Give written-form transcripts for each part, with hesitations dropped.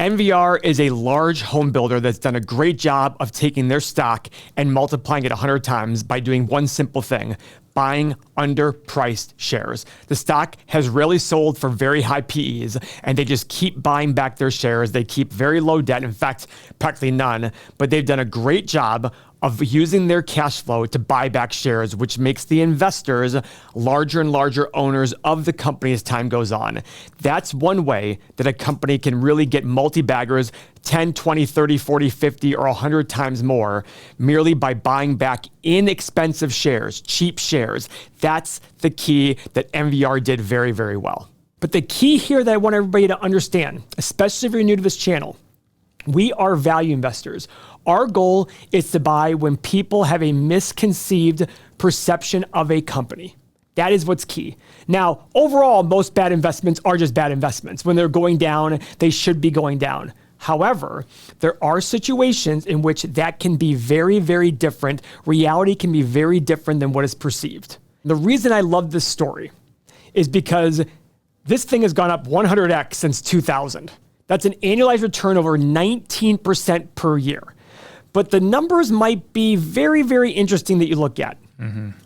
NVR is a large home builder that's done a great job of taking their stock and multiplying it 100 times by doing one simple thing: buying underpriced shares. The stock has rarely sold for very high PEs, and they just keep buying back their shares. They keep very low debt, in fact, practically none, but they've done a great job of using their cash flow to buy back shares, which makes the investors larger and larger owners of the company as time goes on. That's one way that a company can really get multi-baggers 10, 20, 30, 40, 50, or 100 times more merely by buying back inexpensive shares, cheap shares. That's the key that NVR did very, very well. But the key here that I want everybody to understand, especially if you're new to this channel, we are value investors. Our goal is to buy when people have a misconceived perception of a company. That is what's key. Now, overall, most bad investments are just bad investments. When they're going down, they should be going down. However, there are situations in which that can be very, very different. Reality can be very different than what is perceived. The reason I love this story is because this thing has gone up 100x since 2000. That's an annualized return over 19% per year. But the numbers might be very, very interesting that you look at.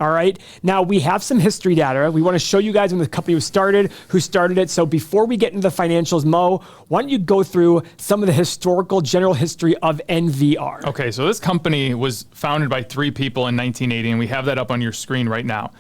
All right. Now, we have some history data. We want to show you guys when the company was started, who started it. So before we get into the financials, Mo, why don't you go through some of the historical general history of NVR? Okay, so this company was founded by 3 people in 1980, and we have that up on your screen right now.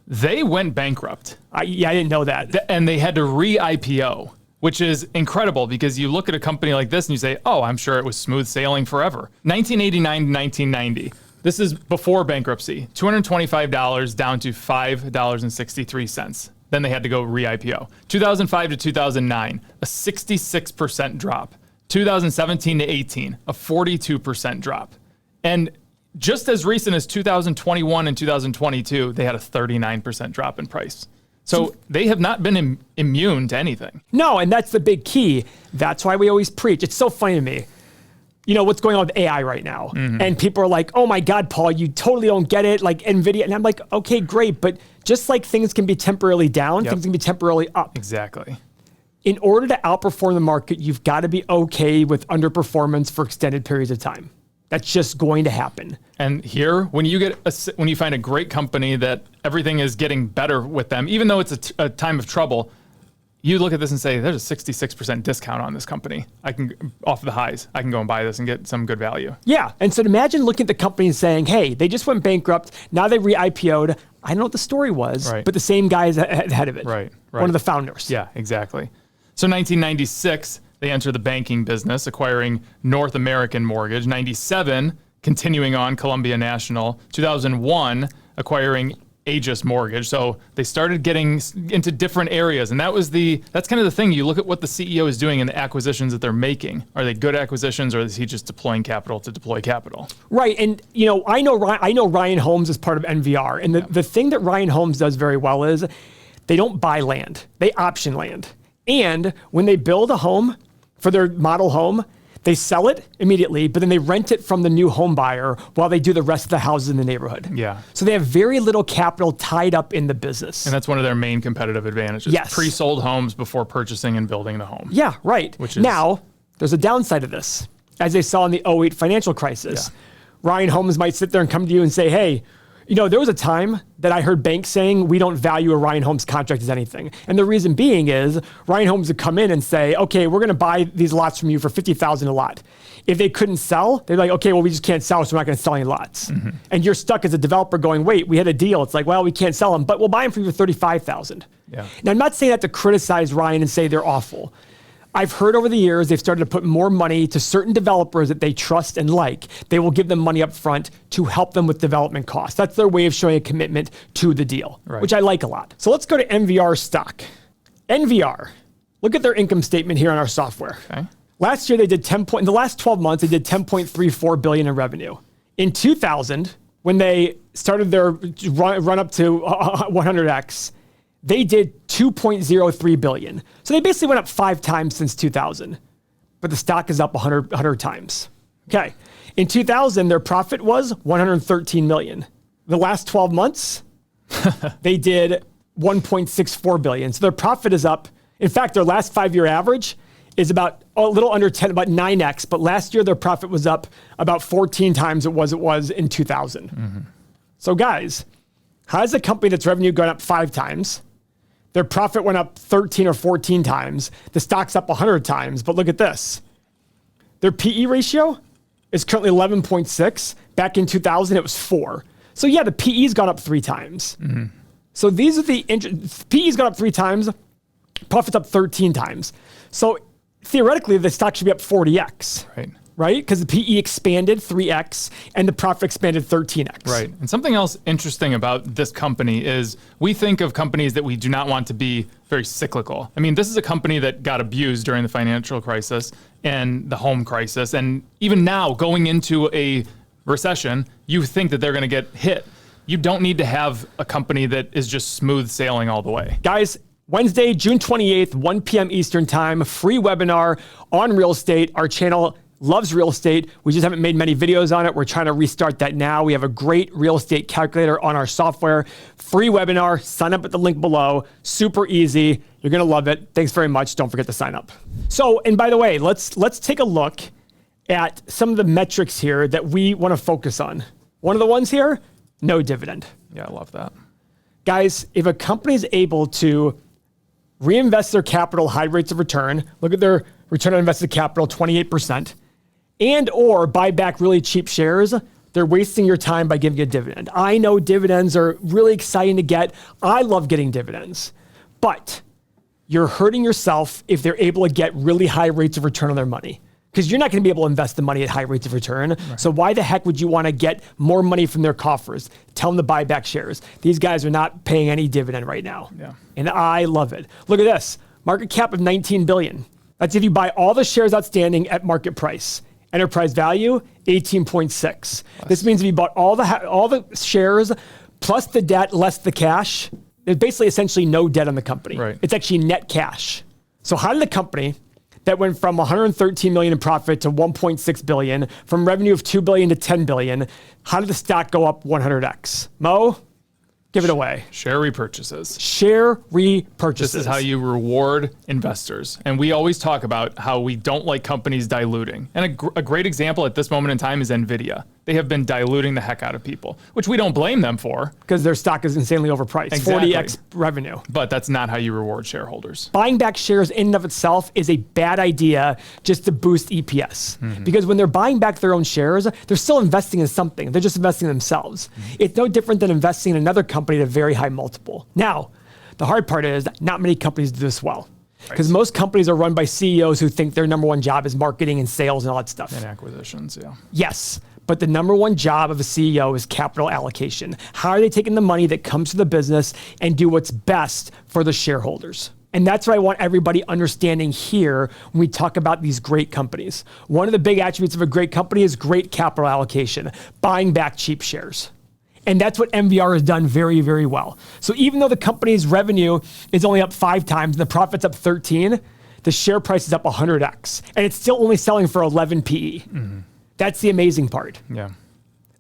They went bankrupt. I didn't know that. And they had to re-IPO, which is incredible because you look at a company like this and you say, oh, I'm sure it was smooth sailing forever. 1989 to 1990. This is before bankruptcy. $225 down to $5.63. Then they had to go re-IPO. 2005 to 2009, a 66% drop. 2017 to 18, a 42% drop. And just as recent as 2021 and 2022, they had a 39% drop in price. So they have not been immune to anything. No, and that's the big key. That's why we always preach. It's so funny to me. You know, what's going on with AI right now? And people are like, oh my God, Paul, you totally don't get it, like NVIDIA. And I'm like, okay, great. But just like things can be temporarily down, things can be temporarily up. Exactly. In order to outperform the market, you've got to be okay with underperformance for extended periods of time. That's just going to happen. And here, when you find a great company that everything is getting better with them, even though it's a time of trouble, you look at this and say, there's a 66% discount on this company. I can, off the highs, I can go and buy this and get some good value. Yeah, and so imagine looking at the company and saying, hey, they just went bankrupt, now they re-IPO'd. I don't know what the story was, but the same guy is ahead of it. Right. One of the founders. Yeah, exactly. So 1996, they enter the banking business, acquiring North American Mortgage. 97, continuing on Columbia National. 2001, acquiring Aegis Mortgage. So they started getting into different areas. And that's kind of the thing. You look at what the CEO is doing and the acquisitions that they're making. Are they good acquisitions, or is he just deploying capital to deploy capital? Right. And you know, I know Ryan Holmes is part of NVR. And the thing that Ryan Holmes does very well is they don't buy land. They option land. And when they build a home for their model home, they sell it immediately, but then they rent it from the new home buyer while they do the rest of the houses in the neighborhood. Yeah. So they have very little capital tied up in the business. And that's one of their main competitive advantages. Yes. Pre-sold homes before purchasing and building the home. Yeah, right. Now, there's a downside of this. As they saw in the 2008 financial crisis, Ryan Holmes might sit there and come to you and say, hey, you know, there was a time that I heard banks saying we don't value a Ryan Holmes contract as anything. And the reason being is Ryan Holmes would come in and say, okay, we're going to buy these lots from you for $50,000 a lot. If they couldn't sell, they'd be like, okay, well, we just can't sell, so we're not going to sell any lots. And you're stuck as a developer going, wait, we had a deal. It's like, well, we can't sell them, but we'll buy them for you for $35,000. Yeah. Now, I'm not saying that to criticize Ryan and say they're awful. I've heard over the years they've started to put more money to certain developers that they trust and like. They will give them money up front to help them with development costs. That's their way of showing a commitment to the deal, which I like a lot. So let's go to NVR stock. NVR, look at their income statement here on our software. Okay. Last year they did in the last 12 months, they did $10.34 billion in revenue. In 2000, when they started their run up to 100x, they did $2.03 billion. So they basically went up 5 times since 2000, but the stock is up 100 times. Okay. In 2000, their profit was $113 million. The last 12 months, they did $1.64 billion. So their profit is up. In fact, their last 5-year average is about a little under 10, about 9x, but last year their profit was up about 14 times it was in 2000. So guys, how does a company that's revenue gone up 5 times, their profit went up 13 or 14 times, the stock's up 100 times, but look at this. Their PE ratio is currently 11.6. Back in 2000, it was 4. So yeah, the PE's gone up 3 times. So these are PE's gone up 3 times, profit's up 13 times. So theoretically, the stock should be up 40x. Right? Because the PE expanded 3x and the profit expanded 13x. Right. And something else interesting about this company is we think of companies that we do not want to be very cyclical. I mean, this is a company that got abused during the financial crisis and the home crisis. And even now, going into a recession, you think that they're going to get hit. You don't need to have a company that is just smooth sailing all the way. Guys, Wednesday, June 28th, 1 p.m. Eastern time, free webinar on real estate. Our channel loves real estate. We just haven't made many videos on it. We're trying to restart that now. We have a great real estate calculator on our software. Free webinar. Sign up at the link below. Super easy. You're going to love it. Thanks very much. Don't forget to sign up. So, and by the way, let's take a look at some of the metrics here that we want to focus on. One of the ones here, no dividend. Yeah, I love that. Guys, if a company is able to reinvest their capital, high rates of return, look at their return on invested capital, 28%, and or buy back really cheap shares, they're wasting your time by giving a dividend. I know dividends are really exciting to get. I love getting dividends, but you're hurting yourself if they're able to get really high rates of return on their money, because you're not going to be able to invest the money at high rates of return. Right. So why the heck would you want to get more money from their coffers? Tell them to buy back shares. These guys are not paying any dividend right now. Yeah. And I love it. Look at this, market cap of 19 billion. That's if you buy all the shares outstanding at market price. Enterprise value, 18.6. This means if you bought all the shares plus the debt less the cash, there's basically essentially no debt on the company. Right. It's actually net cash. So how did the company that went from 113 million in profit to 1.6 billion, from revenue of 2 billion to 10 billion, how did the stock go up 100x? Mo, give it away. Share repurchases. Share repurchases. This is how you reward investors. And we always talk about how we don't like companies diluting. And a great example at this moment in time is NVIDIA. They have been diluting the heck out of people, which we don't blame them for. Because their stock is insanely overpriced, Exactly. 40x revenue. But that's not how you reward shareholders. Buying back shares in and of itself is a bad idea just to boost EPS. Because when they're buying back their own shares, they're still investing in something. They're just investing in themselves. It's no different than investing in another company at a very high multiple. Now, the hard part is not many companies do this well. Because most companies are run by CEOs who think their number one job is marketing and sales and all that stuff. And acquisitions, yeah. Yes. But the number one job of a CEO is capital allocation. How are they taking the money that comes to the business and do what's best for the shareholders? And that's what I want everybody understanding here when we talk about these great companies. One of the big attributes of a great company is great capital allocation, buying back cheap shares. And that's what MVR has done very, very well. So even though the company's revenue is only up 5 times and the profit's up 13, the share price is up 100x. And it's still only selling for 11 PE. That's the amazing part. Yeah.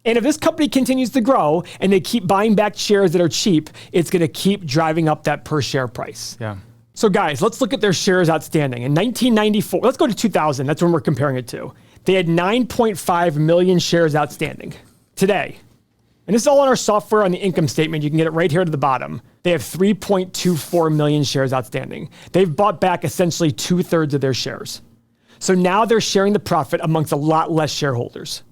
And if this company continues to grow and they keep buying back shares that are cheap, it's going to keep driving up that per share price. Yeah. So guys, let's look at their shares outstanding. In 1994, let's go to 2000. That's when we're comparing it to. They had 9.5 million shares outstanding. Today, and this is all on our software on the income statement. You can get it right here to the bottom. They have 3.24 million shares outstanding. They've bought back essentially 2/3 of their shares. So now they're sharing the profit amongst a lot less shareholders.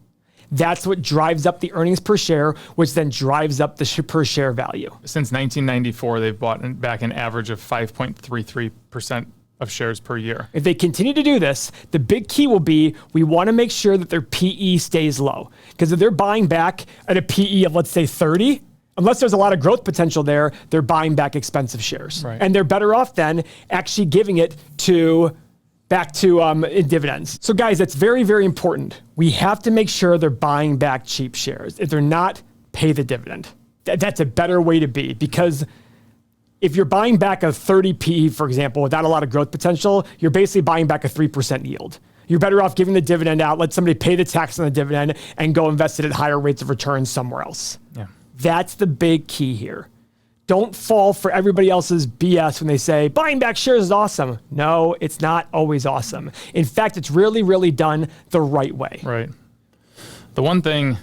That's what drives up the earnings per share, which then drives up the per share value. Since 1994, they've bought back an average of 5.33% of shares per year. If they continue to do this, the big key will be we want to make sure that their PE stays low. Because if they're buying back at a PE of, let's say, 30, unless there's a lot of growth potential there, they're buying back expensive shares. Right. And they're better off then actually giving it back to in dividends. So guys, that's very, very important. We have to make sure they're buying back cheap shares. If they're not, pay the dividend. That's a better way to be, because if you're buying back a 30 PE, for example, without a lot of growth potential, you're basically buying back a 3% yield. You're better off giving the dividend out, let somebody pay the tax on the dividend, and go invest it at higher rates of return somewhere else. Yeah. That's the big key here. Don't fall for everybody else's BS when they say buying back shares is awesome. No, it's not always awesome. In fact, it's really, really done the right way. Right. The one thing,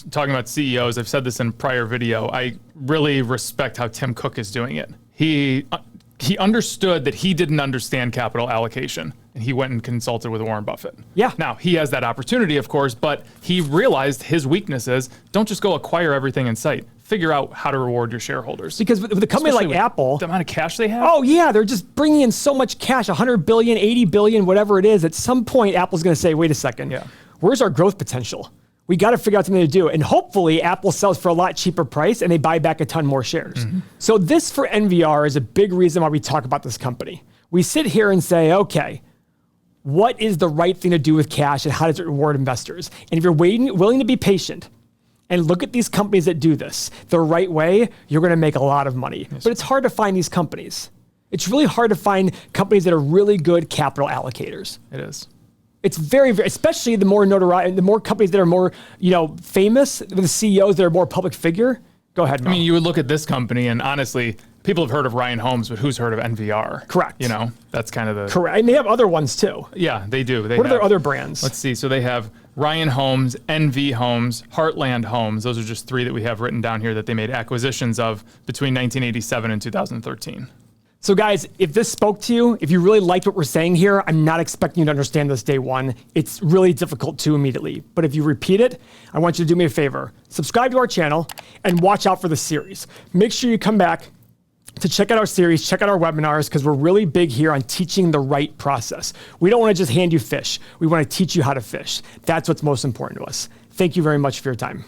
talking about CEOs, I've said this in a prior video, I really respect how Tim Cook is doing it. He understood that he didn't understand capital allocation, and he went and consulted with Warren Buffett. Yeah. Now, he has that opportunity, of course, but he realized his weaknesses. Don't just go acquire everything in sight. Figure out how to reward your shareholders. Because with a company Especially like Apple, the amount of cash they have. oh yeah, they're just bringing in so much cash, 100 billion, 80 billion, whatever it is. At some point, Apple's going to say, wait a second, Yeah. where's our growth potential? We got to figure out something to do. And hopefully Apple sells for a lot cheaper price and they buy back a ton more shares. So this for NVR is a big reason why we talk about this company. We sit here and say, okay, what is the right thing to do with cash and how does it reward investors? And if you're willing to be patient and look at these companies that do this the right way, you're going to make a lot of money. Yes. But it's hard to find these companies. It's really hard to find companies that are really good capital allocators. It is. It's very, very, especially the more notoriety, the more companies that are more, famous, the CEOs that are more public figure. Go ahead, Mo. I mean, you would look at this company, and honestly, people have heard of Ryan Holmes, but who's heard of NVR? Correct. That's kind of the... Correct. And they have other ones too. Yeah, they do. What are their other brands? Let's see. So they have Ryan Homes, NV Homes, Heartland Homes. Those are just three that we have written down here that they made acquisitions of between 1987 and 2013. So guys, if this spoke to you, if you really liked what we're saying here, I'm not expecting you to understand this day one. It's really difficult to immediately. But if you repeat it, I want you to do me a favor. Subscribe to our channel and watch out for the series. Make sure you come back to check out our series, check out our webinars, because we're really big here on teaching the right process. We don't want to just hand you fish. We want to teach you how to fish. That's what's most important to us. Thank you very much for your time.